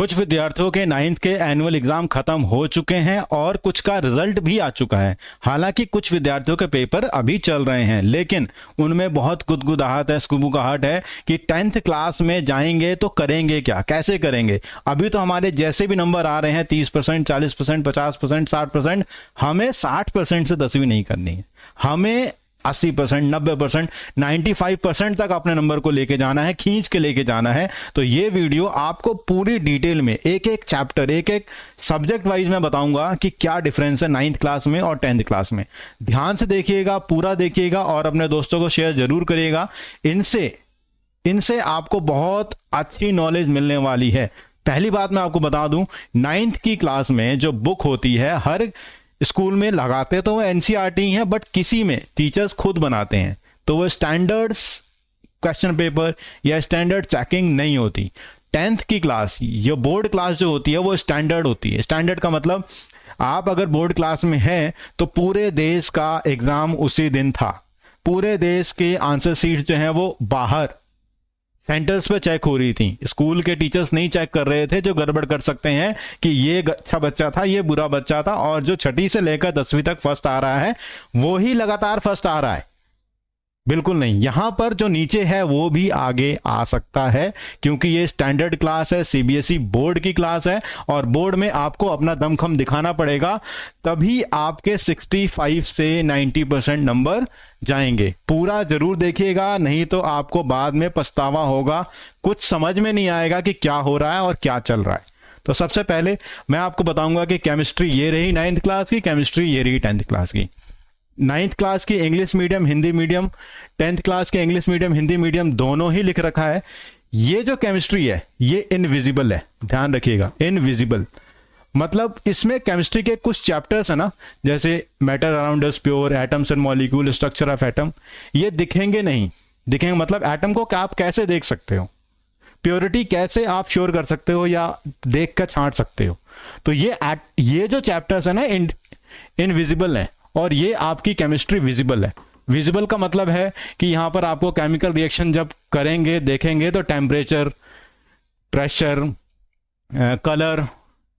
कुछ विद्यार्थियों के 9th के एनुअल एग्जाम खत्म हो चुके हैं और कुछ का रिजल्ट भी आ चुका है। हालांकि कुछ विद्यार्थियों के पेपर अभी चल रहे हैं, लेकिन उनमें बहुत गुदगुदाहट है, स्कुबुगाहट है कि 10th क्लास में जाएंगे तो करेंगे क्या, कैसे करेंगे। अभी तो हमारे जैसे भी नंबर आ रहे हैं 30%, 40%, 50%, 60%, हमें 60% से 10वीं नहीं करनी है। हमें 80%, 90%, 95% तक अपने नंबर को लेके जाना है, खींच के लेके जाना है। तो ये वीडियो आपको पूरी डिटेल में एक एक चैप्टर, एक एक सब्जेक्ट वाइज मैं बताऊंगा कि क्या डिफरेंस है 9th क्लास में और 10th क्लास में। ध्यान से देखिएगा, पूरा देखिएगा और अपने दोस्तों को शेयर जरूर करिएगा। इनसे आपको बहुत अच्छी नॉलेज मिलने वाली है। पहली बात मैं आपको बता दूं, 9th की क्लास में जो बुक होती है, हर स्कूल में लगाते तो वो एनसीईआरटी ही है, बट किसी में टीचर्स खुद बनाते हैं, तो वो स्टैंडर्ड्स क्वेश्चन पेपर या स्टैंडर्ड चेकिंग नहीं होती। 10th की क्लास, ये बोर्ड क्लास जो होती है वो स्टैंडर्ड होती है। स्टैंडर्ड का मतलब आप अगर बोर्ड क्लास में हैं तो पूरे देश का एग्जाम उसी दिन था, पूरे देश के आंसर शीट जो है वो बाहर सेंटर्स पे चेक हो रही थी। स्कूल के टीचर्स नहीं चेक कर रहे थे जो गड़बड़ कर सकते हैं कि ये अच्छा बच्चा था, ये बुरा बच्चा था, और जो 6ठी से लेकर 10वीं तक फर्स्ट आ रहा है वो ही लगातार फर्स्ट आ रहा है। बिल्कुल नहीं, यहां पर जो नीचे है वो भी आगे आ सकता है, क्योंकि ये स्टैंडर्ड क्लास है, सीबीएसई बोर्ड की क्लास है, और बोर्ड में आपको अपना दमखम दिखाना पड़ेगा, तभी आपके 65 से 90% नंबर जाएंगे। पूरा जरूर देखिएगा, नहीं तो आपको बाद में पछतावा होगा, कुछ समझ में नहीं आएगा कि क्या हो रहा है और क्या चल रहा है। तो सबसे पहले मैं आपको बताऊंगा कि केमिस्ट्री ये रही 9th क्लास की, केमिस्ट्री ये रही 10th क्लास की। 9th क्लास की English medium, Hindi medium, 10th class के इंग्लिश मीडियम, हिंदी मीडियम दोनों ही लिख रखा है। ये जो केमिस्ट्री है ये इनविजिबल है, ध्यान रखिएगा, इनविजिबल मतलब इसमें केमिस्ट्री के कुछ चैप्टर्स है ना, जैसे matter around us, pure, atoms and molecule, structure of atom, ये दिखेंगे नहीं। दिखेंगे मतलब एटम को आप कैसे देख सकते हो, प्योरिटी कैसे आप श्योर कर सकते हो या देख कर छांट सकते हो। तो ये जो चैप्टर्स है ना इनविजिबल है, और ये आपकी केमिस्ट्री विजिबल है। विजिबल का मतलब है कि यहां पर आपको केमिकल रिएक्शन जब करेंगे, देखेंगे, तो टेम्परेचर, प्रेशर, कलर,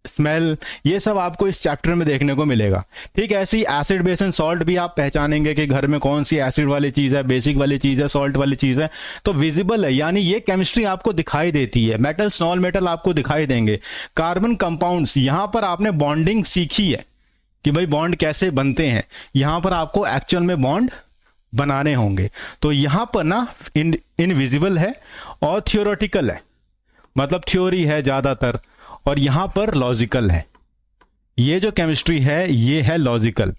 स्मेल, ये सब आपको इस चैप्टर में देखने को मिलेगा। ठीक है, ऐसी एसिड, बेस एंड सॉल्ट भी आप पहचानेंगे कि घर में कौन सी एसिड वाली चीज है, बेसिक वाली चीज है, सॉल्ट वाली चीज है। तो विजिबल है, यानी ये केमिस्ट्री आपको दिखाई देती है। मेटल्स, नॉन मेटल आपको दिखाई देंगे। कार्बन कंपाउंड्स, यहां पर आपने बॉन्डिंग सीखी है कि भाई बॉन्ड कैसे बनते हैं, यहां पर आपको एक्चुअल में बॉन्ड बनाने होंगे। तो यहां पर ना इनविजिबल है और थियोरेटिकल है, मतलब थ्योरी है ज्यादातर, और यहां पर लॉजिकल है। ये जो केमिस्ट्री है ये है लॉजिकल,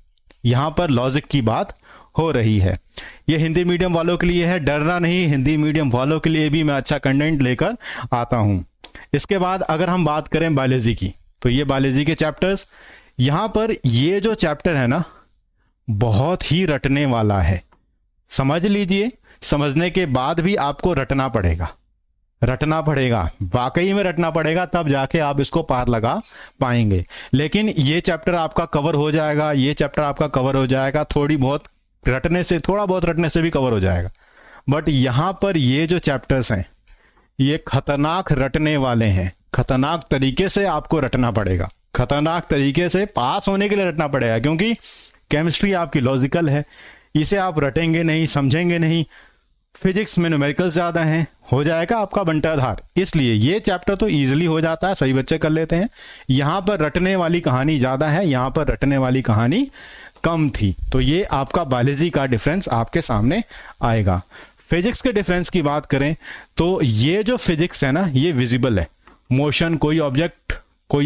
यहां पर लॉजिक की बात हो रही है। ये हिंदी मीडियम वालों के लिए है, डरना नहीं, हिंदी मीडियम वालों के लिए भी मैं अच्छा कंटेंट लेकर आता हूं। इसके बाद अगर हम बात करें बायोलॉजी की, तो ये बायोलॉजी के चैप्टर्स, यहां पर ये जो चैप्टर है ना बहुत ही रटने वाला है। समझ लीजिए, समझने के बाद भी आपको रटना पड़ेगा, वाकई में रटना पड़ेगा, तब जाके आप इसको पार लगा पाएंगे। लेकिन ये चैप्टर आपका कवर हो जाएगा, ये चैप्टर आपका कवर हो जाएगा, थोड़ा बहुत रटने से भी कवर हो जाएगा। बट यहां पर ये जो चैप्टर्स हैं ये खतरनाक रटने वाले हैं। खतरनाक तरीके से आपको रटना पड़ेगा, खतरनाक तरीके से पास होने के लिए रटना पड़ेगा, क्योंकि केमिस्ट्री आपकी लॉजिकल है, इसे आप रटेंगे नहीं, समझेंगे नहीं। फिजिक्स में न्यूमेरिकल ज्यादा हैं, हो जाएगा आपका बंटाधार। इसलिए ये चैप्टर तो इजीली हो जाता है, सही बच्चे कर लेते हैं। यहां पर रटने वाली कहानी ज्यादा है, यहां पर रटने वाली कहानी कम थी। तो ये आपका बायोलॉजी का डिफरेंस आपके सामने आएगा। फिजिक्स के डिफरेंस की बात करें तो ये जो फिजिक्स है ना ये विजिबल है। मोशन, कोई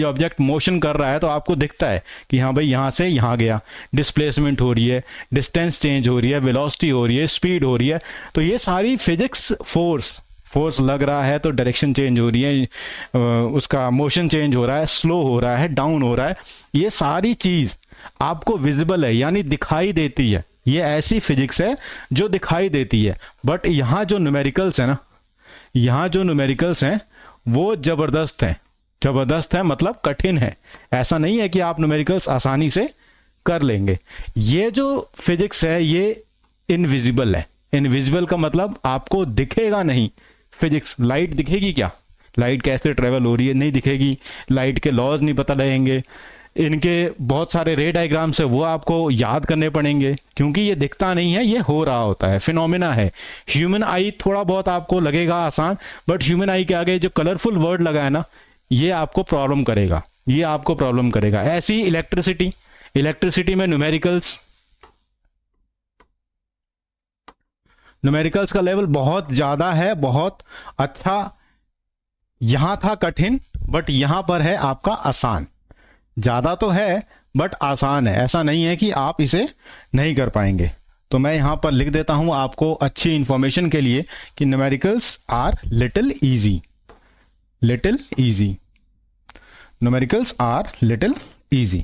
ऑब्जेक्ट मोशन कर रहा है तो आपको दिखता है कि हाँ भाई यहां से यहां गया, डिस्प्लेसमेंट हो रही है, डिस्टेंस चेंज हो रही है, वेलोसिटी हो रही है, स्पीड हो रही है। तो ये सारी फिजिक्स, फोर्स लग रहा है तो डायरेक्शन चेंज हो रही है, उसका मोशन चेंज हो रहा है, स्लो हो रहा है, डाउन हो रहा है, ये सारी चीज आपको विजिबल है, यानी दिखाई देती है। ये ऐसी फिजिक्स है जो दिखाई देती है। बट यहाँ जो न्यूमेरिकल्स है ना, यहाँ जो न्यूमेरिकल्स हैं वो जबरदस्त है, मतलब कठिन है। ऐसा नहीं है कि आप न्यूमेरिकल्स आसानी से कर लेंगे। ये जो फिजिक्स है ये इनविजिबल है। इनविजिबल का मतलब आपको दिखेगा नहीं। फिजिक्स, लाइट दिखेगी क्या? लाइट कैसे ट्रेवल हो रही है नहीं दिखेगी, लाइट के लॉज नहीं पता लगेंगे, इनके बहुत सारे रे डायग्राम्स है वो आपको याद करने पड़ेंगे, क्योंकि ये दिखता नहीं है, ये हो रहा होता है, फिनोमिना है। ह्यूमन आई थोड़ा बहुत आपको लगेगा आसान, बट ह्यूमन आई के आगे जो कलरफुल वर्ड लगा है ना, ये आपको प्रॉब्लम करेगा, ये आपको प्रॉब्लम करेगा। ऐसी इलेक्ट्रिसिटी, इलेक्ट्रिसिटी में न्यूमेरिकल्स का लेवल बहुत ज्यादा है, बहुत अच्छा। यहां था कठिन, बट यहां पर है आपका आसान। ज्यादा तो है बट आसान है, ऐसा नहीं है कि आप इसे नहीं कर पाएंगे। तो मैं यहां पर लिख देता हूं आपको अच्छी इंफॉर्मेशन के लिए कि numericals are little easy, little easy, numericals are little easy.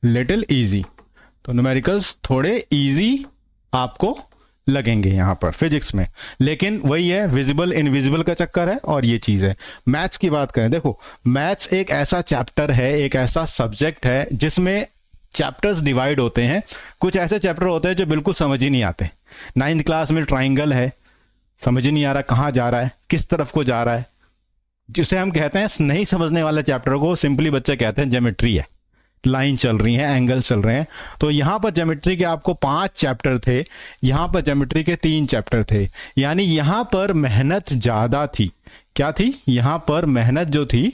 Little easy, तो न्यूमेरिकल्स थोड़े इजी आपको लगेंगे यहां पर फिजिक्स में, लेकिन वही है, विजिबल इनविजिबल का चक्कर है और ये चीज है। मैथ्स की बात करें, देखो मैथ्स एक ऐसा चैप्टर है, एक ऐसा सब्जेक्ट है जिसमें चैप्टर्स डिवाइड होते हैं। कुछ ऐसे चैप्टर होते हैं जो बिल्कुल समझ ही नहीं आते। 9th क्लास में ट्राइंगल है, समझ ही नहीं आ रहा कहाँ जा रहा है, किस तरफ को जा रहा है, जिसे हम कहते हैं नहीं समझने वाले चैप्टर को सिंपली बच्चे कहते हैं ज्योमेट्री है, लाइन चल रही है, एंगल चल रहे हैं। तो यहां पर ज्योमेट्री के आपको 5 चैप्टर थे, यहां पर ज्योमेट्री के 3 चैप्टर थे, यानी यहां पर मेहनत ज्यादा थी। क्या थी? यहां पर मेहनत जो थी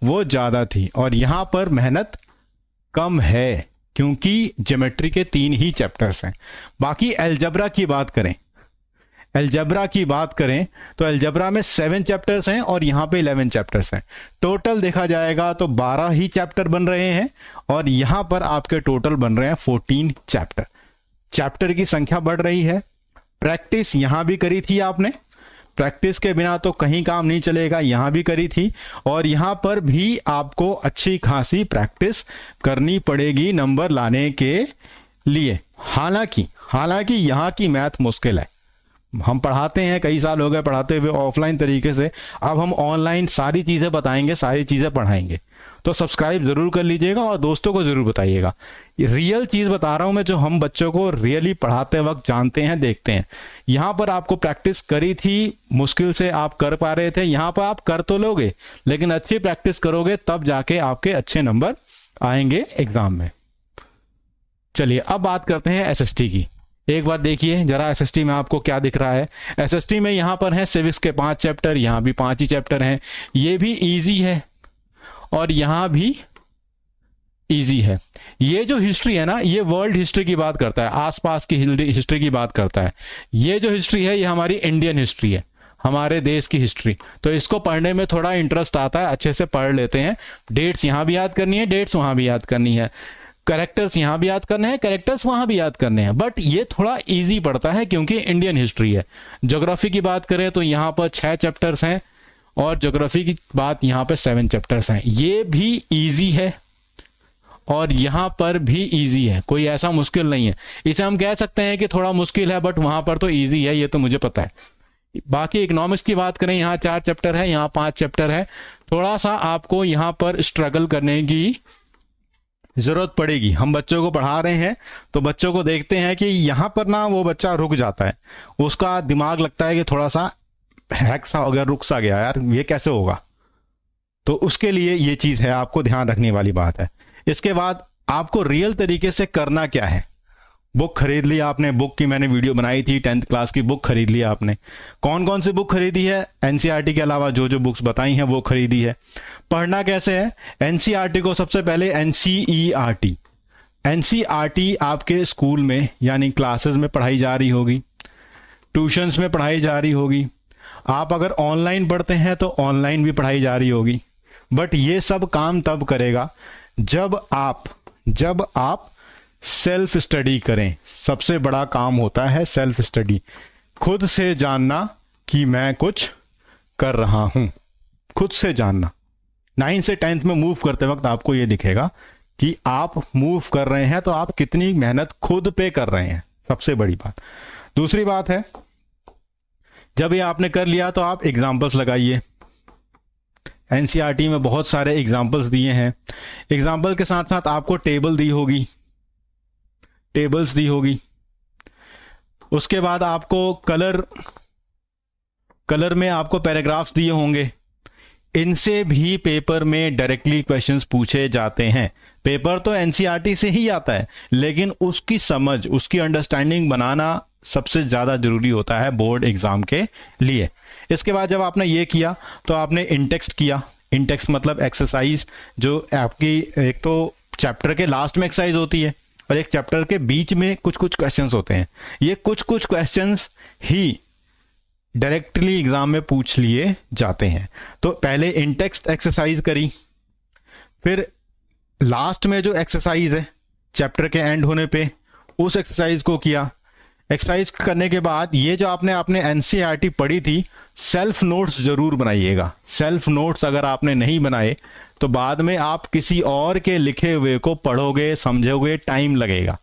वो ज्यादा थी, और यहां पर मेहनत कम है क्योंकि ज्योमेट्री के 3 ही चैप्टर्स हैं। बाकी अलजेब्रा की बात करें, अलजेब्रा की बात करें तो अलजेब्रा में 7 चैप्टर्स हैं और यहां पे 11 चैप्टर्स हैं। टोटल देखा जाएगा तो 12 ही चैप्टर बन रहे हैं, और यहां पर आपके टोटल बन रहे हैं 14 चैप्टर। चैप्टर की संख्या बढ़ रही है। प्रैक्टिस यहां भी करी थी आपने, प्रैक्टिस के बिना तो कहीं काम नहीं चलेगा, यहां भी करी थी, और यहां पर भी आपको अच्छी खासी प्रैक्टिस करनी पड़ेगी नंबर लाने के लिए। हालांकि यहां की मैथ मुश्किल है। हम पढ़ाते हैं, कई साल हो गए पढ़ाते हुए ऑफलाइन तरीके से, अब हम ऑनलाइन सारी चीज़ें बताएंगे, सारी चीज़ें पढ़ाएंगे। तो सब्सक्राइब ज़रूर कर लीजिएगा और दोस्तों को ज़रूर बताइएगा। रियल चीज़ बता रहा हूं मैं, जो हम बच्चों को रियली पढ़ाते वक्त जानते हैं, देखते हैं। यहाँ पर आपको प्रैक्टिस करी थी, मुश्किल से आप कर पा रहे थे, यहाँ पर आप कर तो लोगे, लेकिन अच्छी प्रैक्टिस करोगे तब जाके आपके अच्छे नंबर आएंगे एग्जाम में। चलिए अब बात करते हैं एसएसटी की। एक बार देखिए जरा एसएसटी में आपको क्या दिख रहा है। एसएसटी में यहां पर है सिविक्स के 5 चैप्टर, यहां भी 5 ही चैप्टर हैं। ये भी इजी है और यहां भी इजी है। ये जो हिस्ट्री है ना, ये वर्ल्ड हिस्ट्री की बात करता है, आसपास की हिस्ट्री की बात करता है। ये जो हिस्ट्री है ये हमारी इंडियन हिस्ट्री है, हमारे देश की हिस्ट्री। तो इसको पढ़ने में थोड़ा इंटरेस्ट आता है, अच्छे से पढ़ लेते हैं। डेट्स यहां भी याद करनी है, डेट्स वहां भी याद करनी है, कैरेक्टर्स यहां भी याद करने हैं, कैरेक्टर्स वहां भी याद करने हैं, बट ये थोड़ा इजी पड़ता है क्योंकि इंडियन हिस्ट्री है। ज्योग्राफी की बात करें तो यहां पर 6 चैप्टर्स हैं और ज्योग्राफी की बात यहां पर 7 चैप्टर्स हैं। ये भी इजी है और यहां पर भी इजी है, कोई ऐसा मुश्किल नहीं है। इसे हम कह सकते हैं कि थोड़ा मुश्किल है, बट वहां पर तो इजी है, ये तो मुझे पता है। बाकी इकोनॉमिक्स की बात करें, यहाँ 4 चैप्टर है, यहाँ 5 चैप्टर है। थोड़ा सा आपको यहाँ पर स्ट्रगल करने की जरूरत पड़ेगी। हम बच्चों को पढ़ा रहे हैं तो बच्चों को देखते हैं कि यहां पर ना वो बच्चा रुक जाता है, उसका दिमाग लगता है कि थोड़ा सा हैक सा हो गया, रुक सा गया, यार ये कैसे होगा। तो उसके लिए ये चीज है, आपको ध्यान रखने वाली बात है। इसके बाद आपको रियल तरीके से करना क्या है। बुक खरीद ली आपने, बुक की मैंने वीडियो बनाई थी, 10th क्लास की बुक खरीद ली आपने। कौन कौन सी बुक खरीदी है? एनसीईआरटी के अलावा जो जो बुक्स बताई हैं वो खरीदी है। पढ़ना कैसे है? एनसीईआरटी को सबसे पहले एनसीईआरटी आपके स्कूल में यानी क्लासेस में पढ़ाई जा रही होगी, ट्यूशंस में पढ़ाई जा रही होगी। आप अगर ऑनलाइन पढ़ते हैं तो ऑनलाइन भी पढ़ाई जा रही होगी। बट ये सब काम तब करेगा जब आप सेल्फ स्टडी करें। सबसे बड़ा काम होता है सेल्फ स्टडी, खुद से जानना कि मैं कुछ कर रहा हूं, खुद से जानना। 9 से 10th में मूव करते वक्त आपको यह दिखेगा कि आप मूव कर रहे हैं तो आप कितनी मेहनत खुद पे कर रहे हैं, सबसे बड़ी बात। दूसरी बात है, जब ये आपने कर लिया तो आप एग्जाम्पल्स लगाइए। एनसीईआरटी में बहुत सारे एग्जाम्पल्स दिए हैं। एग्जाम्पल के साथ साथ आपको टेबल्स दी होगी, उसके बाद आपको कलर में आपको पैराग्राफ्स दिए होंगे, इनसे भी पेपर में डायरेक्टली क्वेश्चंस पूछे जाते हैं। पेपर तो एनसीईआरटी से ही आता है, लेकिन उसकी समझ, उसकी अंडरस्टैंडिंग बनाना सबसे ज़्यादा जरूरी होता है बोर्ड एग्जाम के लिए। इसके बाद जब आपने ये किया तो आपने इंटेक्स्ट किया। इंटेक्स्ट मतलब एक्सरसाइज, जो आपकी एक तो चैप्टर के लास्ट में एक्सरसाइज होती है और एक चैप्टर के बीच में कुछ कुछ क्वेश्चंस होते हैं। ये कुछ कुछ क्वेश्चंस ही डायरेक्टली एग्जाम में पूछ लिए जाते हैं। तो पहले इंटेक्स्ट एक्सरसाइज करी, फिर लास्ट में जो एक्सरसाइज है चैप्टर के एंड होने पे उस एक्सरसाइज को किया। एक्सरसाइज करने के बाद ये जो आपने एनसीईआरटी पढ़ी थी, सेल्फ नोट्स जरूर बनाइएगा। सेल्फ नोट्स अगर आपने नहीं बनाए तो बाद में आप किसी और के लिखे हुए को पढ़ोगे, समझोगे, टाइम लगेगा।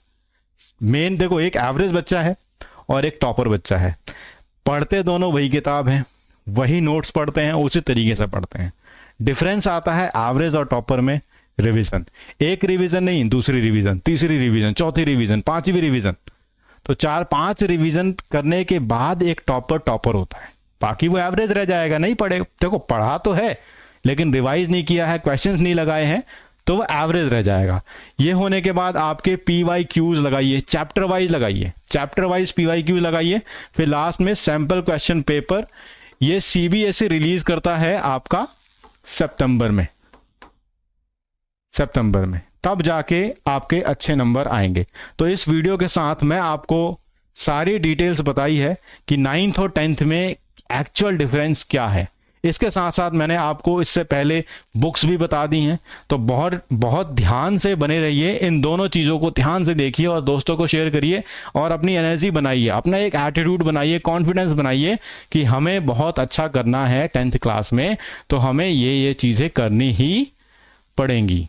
मेन देखो, एक एवरेज बच्चा है और एक टॉपर बच्चा है, पढ़ते दोनों वही किताब हैं, वही नोट्स पढ़ते हैं, उसी तरीके से पढ़ते हैं। डिफरेंस आता है एवरेज और टॉपर में रिवीजन। एक रिवीजन नहीं, दूसरी रिवीजन, तीसरी रिवीजन, चौथी रिवीजन, पांचवी रिवीजन। तो 4-5 रिवीजन करने के बाद एक टॉपर होता है। बाकी वो एवरेज रह जाएगा, नहीं पढ़े, देखो पढ़ा तो है लेकिन रिवाइज नहीं किया है, क्वेश्चंस नहीं लगाए हैं, तो वो एवरेज रह जाएगा। ये होने के बाद आपके PYQs लगाइए, चैप्टर वाइज लगाइए, चैप्टर वाइज PYQ लगाइए। फिर लास्ट में सैंपल क्वेश्चन पेपर, ये CBSE रिलीज करता है आपका सितंबर में, तब जाके आपके अच्छे नंबर आएंगे। तो इस वीडियो के साथ मैं आपको सारी डिटेल्स बताई है कि 9th और 10th में एक्चुअल डिफरेंस क्या है। इसके साथ साथ मैंने आपको इससे पहले बुक्स भी बता दी हैं। तो बहुत बहुत ध्यान से बने रहिए, इन दोनों चीज़ों को ध्यान से देखिए और दोस्तों को शेयर करिए और अपनी एनर्जी बनाइए, अपना एक एटीट्यूड बनाइए, कॉन्फिडेंस बनाइए कि हमें बहुत अच्छा करना है 10th क्लास में, तो हमें ये चीज़ें करनी ही पड़ेंगी।